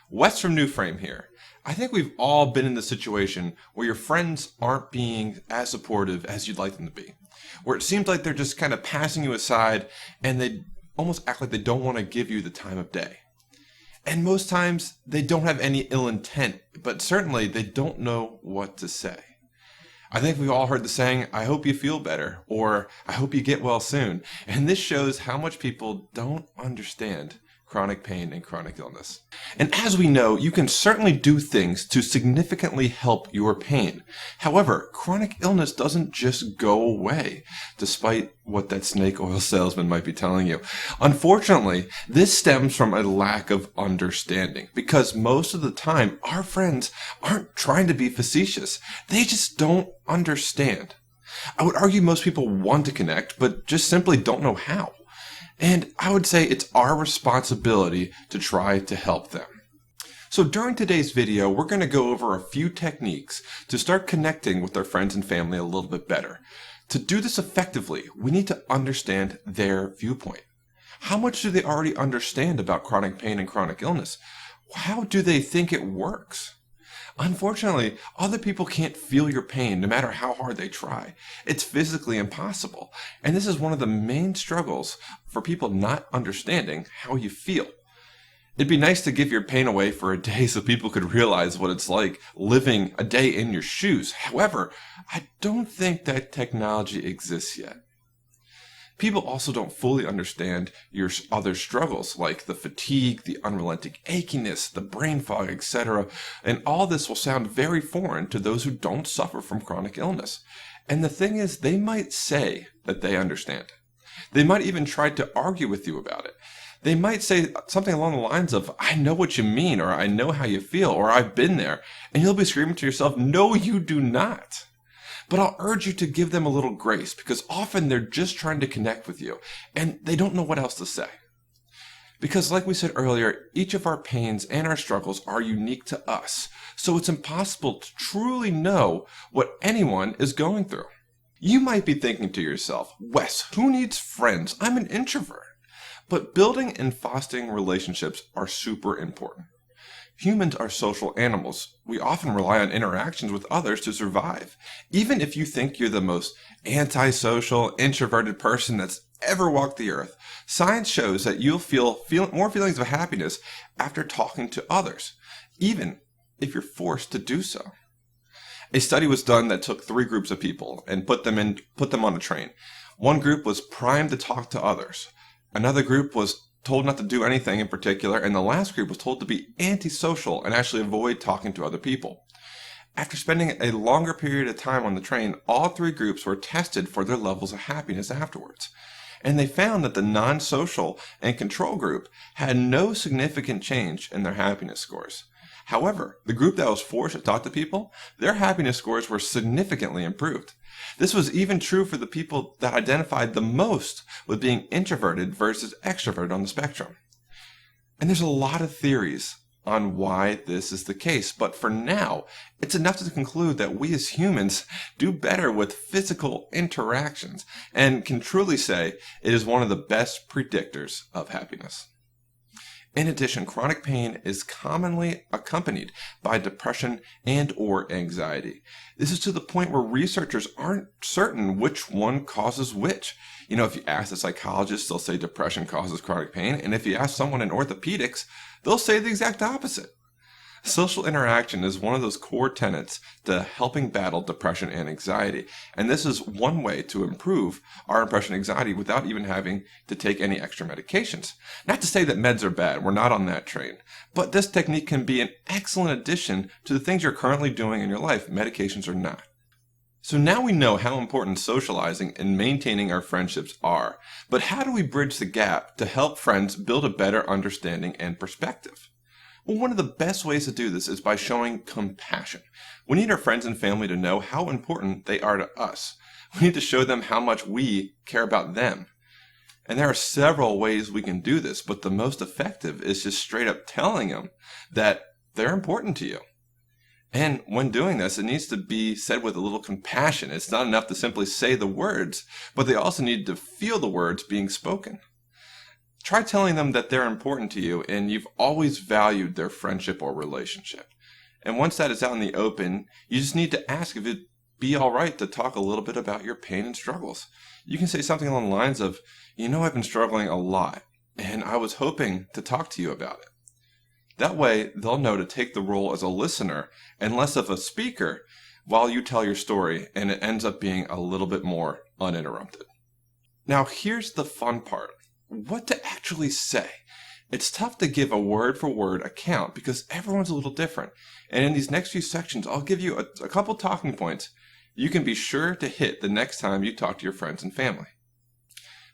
Wes from NewFrame here. I think we've all been in the situation where your friends aren't being as supportive as you'd like them to be. Where it seems like they're just kind of passing you aside and they almost act like they don't want to give you the time of day. And most times they don't have any ill intent, but certainly they don't know what to say. I think we've all heard the saying, I hope you feel better, or I hope you get well soon. And this shows how much people don't understand chronic pain and chronic illness. And as we know, you can certainly do things to significantly help your pain. However, chronic illness doesn't just go away, despite what that snake oil salesman might be telling you. Unfortunately, this stems from a lack of understanding, because most of the time, our friends aren't trying to be facetious. They just don't understand. I would argue most people want to connect, but just simply don't know how. And I would say it's our responsibility to try to help them. So during today's video, we're going to go over a few techniques to start connecting with our friends and family a little bit better. To do this effectively, we need to understand their viewpoint. How much do they already understand about chronic pain and chronic illness? How do they think it works? Unfortunately, other people can't feel your pain no matter how hard they try. It's physically impossible. And this is one of the main struggles for people not understanding how you feel. It'd be nice to give your pain away for a day so people could realize what it's like living a day in your shoes. However, I don't think that technology exists yet. People also don't fully understand your other struggles, like the fatigue, the unrelenting achiness, the brain fog, etc. And all this will sound very foreign to those who don't suffer from chronic illness. And the thing is, they might say that they understand. They might even try to argue with you about it. They might say something along the lines of, I know what you mean, or I know how you feel, or I've been there. And you'll be screaming to yourself, no, you do not. But I'll urge you to give them a little grace, because often they're just trying to connect with you and they don't know what else to say. Because like we said earlier, each of our pains and our struggles are unique to us. So it's impossible to truly know what anyone is going through. You might be thinking to yourself, Wes, who needs friends? I'm an introvert. But building and fostering relationships are super important. Humans are social animals. We often rely on interactions with others to survive. Even if you think you're the most antisocial, introverted person that's ever walked the earth, science shows that you'll feel more feelings of happiness after talking to others, even if you're forced to do so. A study was done that took 3 groups of people and put them on a train. One group was primed to talk to others. Another group was told not to do anything in particular, and the last group was told to be antisocial and actually avoid talking to other people. After spending a longer period of time on the train, all 3 groups were tested for their levels of happiness afterwards. And they found that the non-social and control group had no significant change in their happiness scores. However, the group that was forced to talk to people, their happiness scores were significantly improved. This was even true for the people that identified the most with being introverted versus extroverted on the spectrum. And there's a lot of theories on why this is the case, but for now, it's enough to conclude that we as humans do better with physical interactions and can truly say it is one of the best predictors of happiness. In addition, chronic pain is commonly accompanied by depression and/or anxiety. This is to the point where researchers aren't certain which one causes which. If you ask a psychologist, they'll say depression causes chronic pain, and if you ask someone in orthopedics, they'll say the exact opposite. Social interaction is one of those core tenets to helping battle depression and anxiety, and this is one way to improve our depression and anxiety without even having to take any extra medications. Not to say that meds are bad, we're not on that train, but this technique can be an excellent addition to the things you're currently doing in your life. Medications are not. So now we know how important socializing and maintaining our friendships are, but how do we bridge the gap to help friends build a better understanding and perspective? Well, one of the best ways to do this is by showing compassion. We need our friends and family to know how important they are to us. We need to show them how much we care about them. And there are several ways we can do this, but the most effective is just straight up telling them that they're important to you. And when doing this, it needs to be said with a little compassion. It's not enough to simply say the words, but they also need to feel the words being spoken. Try telling them that they're important to you and you've always valued their friendship or relationship. And once that is out in the open, you just need to ask if it'd be all right to talk a little bit about your pain and struggles. You can say something along the lines of, I've been struggling a lot, and I was hoping to talk to you about it. That way, they'll know to take the role as a listener and less of a speaker while you tell your story, and it ends up being a little bit more uninterrupted. Now, here's the fun part. What to actually say. It's tough to give a word-for-word account because everyone's a little different. And in these next few sections, I'll give you a couple talking points you can be sure to hit the next time you talk to your friends and family.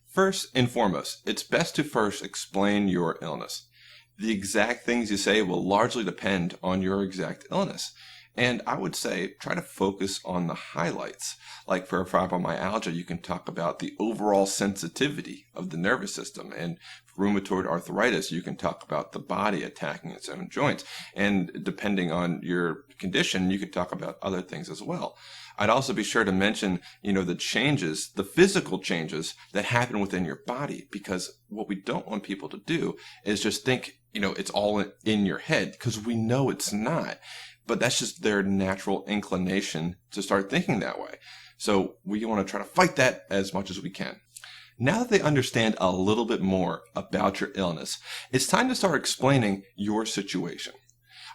First and foremost, it's best to first explain your illness. The exact things you say will largely depend on your exact illness. And I would say try to focus on the highlights. Like for fibromyalgia, you can talk about the overall sensitivity of the nervous system. And for rheumatoid arthritis, you can talk about the body attacking its own joints. And depending on your condition, you can talk about other things as well. I'd also be sure to mention, the changes, the physical changes that happen within your body, because what we don't want people to do is just think, it's all in your head, because we know it's not. But that's just their natural inclination to start thinking that way. So we want to try to fight that as much as we can. Now that they understand a little bit more about your illness, it's time to start explaining your situation.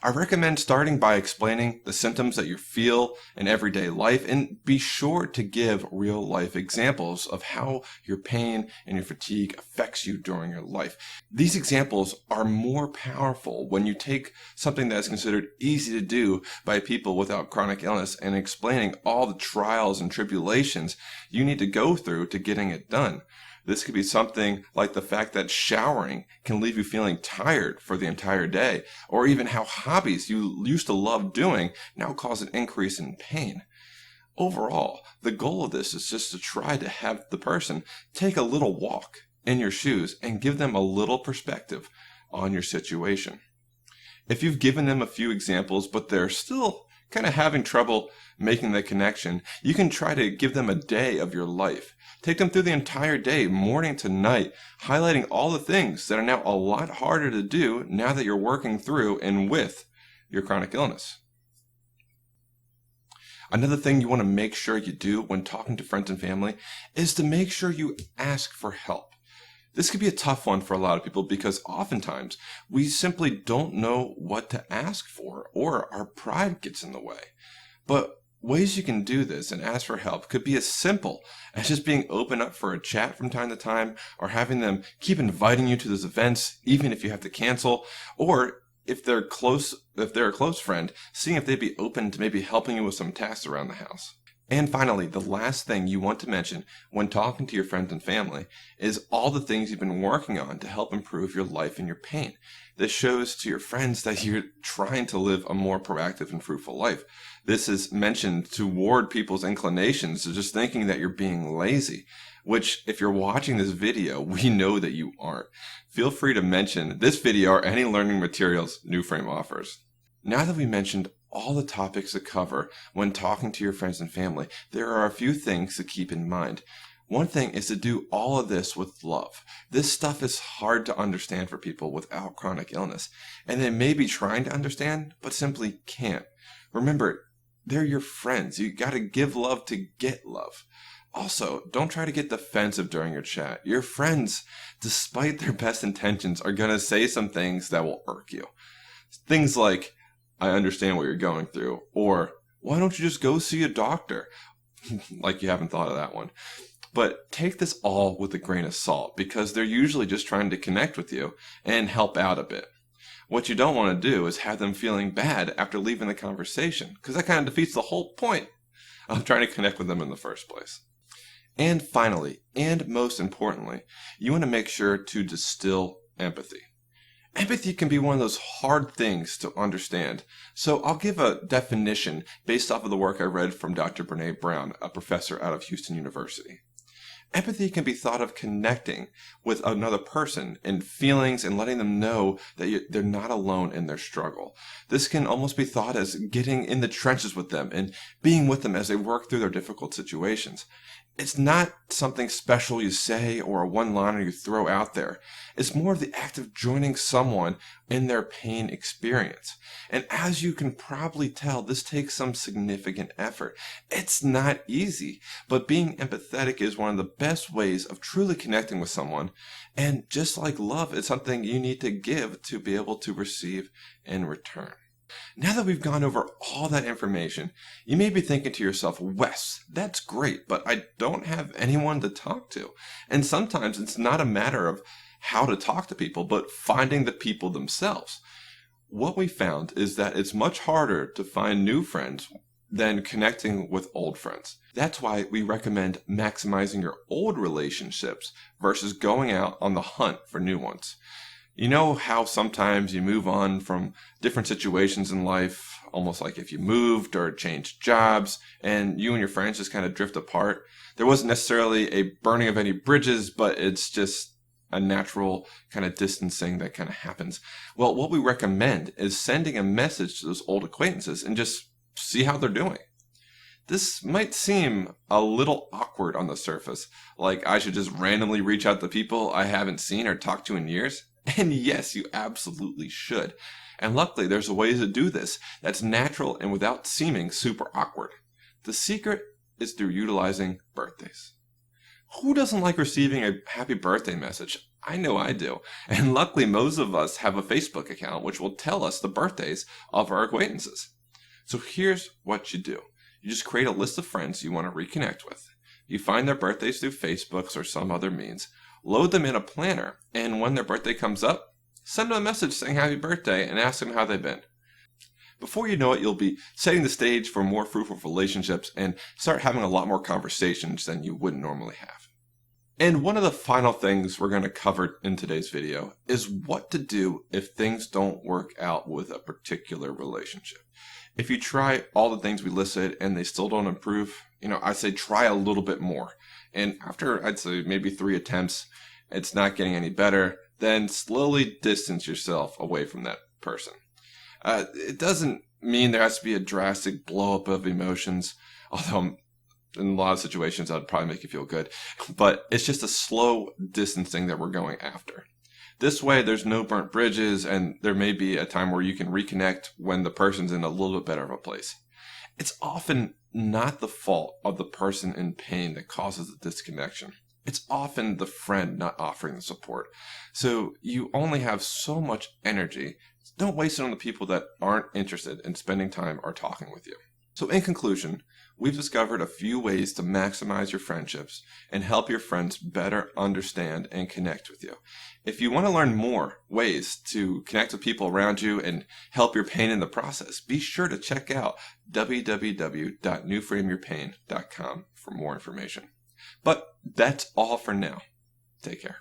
I recommend starting by explaining the symptoms that you feel in everyday life, and be sure to give real life examples of how your pain and your fatigue affects you during your life. These examples are more powerful when you take something that is considered easy to do by people without chronic illness and explaining all the trials and tribulations you need to go through to getting it done. This could be something like the fact that showering can leave you feeling tired for the entire day, or even how hobbies you used to love doing now cause an increase in pain. Overall, the goal of this is just to try to have the person take a little walk in your shoes and give them a little perspective on your situation. If you've given them a few examples, but they're still kind of having trouble making the connection, you can try to give them a day of your life. Take them through the entire day, morning to night, highlighting all the things that are now a lot harder to do now that you're working through and with your chronic illness. Another thing you want to make sure you do when talking to friends and family is to make sure you ask for help. This could be a tough one for a lot of people because oftentimes we simply don't know what to ask for, or our pride gets in the way. But ways you can do this and ask for help could be as simple as just being open up for a chat from time to time, or having them keep inviting you to those events even if you have to cancel, or if they're a close friend, seeing if they'd be open to maybe helping you with some tasks around the house. And finally, the last thing you want to mention when talking to your friends and family is all the things you've been working on to help improve your life and your pain. This shows to your friends that you're trying to live a more proactive and fruitful life. This is mentioned to ward people's inclinations to just thinking that you're being lazy, which if you're watching this video, we know that you aren't. Feel free to mention this video or any learning materials NewFrame offers. Now that we mentioned all the topics to cover when talking to your friends and family, there are a few things to keep in mind. One thing is to do all of this with love. This stuff is hard to understand for people without chronic illness, and they may be trying to understand, but simply can't. Remember, they're your friends. You gotta give love to get love. Also, don't try to get defensive during your chat. Your friends, despite their best intentions, are gonna say some things that will irk you. Things like, I understand what you're going through, or why don't you just go see a doctor? Like you haven't thought of that one. But take this all with a grain of salt, because they're usually just trying to connect with you and help out a bit. What you don't want to do is have them feeling bad after leaving the conversation, because that kind of defeats the whole point of trying to connect with them in the first place. And finally, and most importantly, you want to make sure to distill empathy. Empathy can be one of those hard things to understand, so I'll give a definition based off of the work I read from Dr. Brene Brown, a professor out of Houston University. Empathy can be thought of connecting with another person in feelings and letting them know that they're not alone in their struggle. This can almost be thought as getting in the trenches with them and being with them as they work through their difficult situations. It's not something special you say or a one-liner you throw out there. It's more of the act of joining someone in their pain experience. And as you can probably tell, this takes some significant effort. It's not easy, but being empathetic is one of the best ways of truly connecting with someone. And just like love, it's something you need to give to be able to receive in return. Now that we've gone over all that information, you may be thinking to yourself, Wes, that's great, but I don't have anyone to talk to. And sometimes it's not a matter of how to talk to people, but finding the people themselves. What we found is that it's much harder to find new friends than connecting with old friends. That's why we recommend maximizing your old relationships versus going out on the hunt for new ones. You know how sometimes you move on from different situations in life, almost like if you moved or changed jobs, and you and your friends just kind of drift apart? There wasn't necessarily a burning of any bridges, but it's just a natural kind of distancing that kind of happens. Well, what we recommend is sending a message to those old acquaintances and just see how they're doing. This might seem a little awkward on the surface, like I should just randomly reach out to people I haven't seen or talked to in years. And yes, you absolutely should. And luckily, there's a way to do this that's natural and without seeming super awkward. The secret is through utilizing birthdays. Who doesn't like receiving a happy birthday message? I know I do. And luckily, most of us have a Facebook account which will tell us the birthdays of our acquaintances. So here's what you do. You just create a list of friends you want to reconnect with. You find their birthdays through Facebook or some other means. Load them in a planner, and when their birthday comes up, send them a message saying happy birthday and ask them how they've been. Before you know it, you'll be setting the stage for more fruitful relationships and start having a lot more conversations than you would normally have. And one of the final things we're going to cover in today's video is what to do if things don't work out with a particular relationship. If you try all the things we listed and they still don't improve, I say try a little bit more. And after, I'd say, maybe 3 attempts, it's not getting any better, then slowly distance yourself away from that person. It doesn't mean there has to be a drastic blow up of emotions, although in a lot of situations that would probably make you feel good. But it's just a slow distancing that we're going after. This way, there's no burnt bridges, and there may be a time where you can reconnect when the person's in a little bit better of a place. It's often not the fault of the person in pain that causes the disconnection. It's often the friend not offering the support. So you only have so much energy. Don't waste it on the people that aren't interested in spending time or talking with you. So in conclusion, we've discovered a few ways to maximize your friendships and help your friends better understand and connect with you. If you want to learn more ways to connect with people around you and help your pain in the process, be sure to check out www.newframeyourpain.com for more information. But that's all for now. Take care.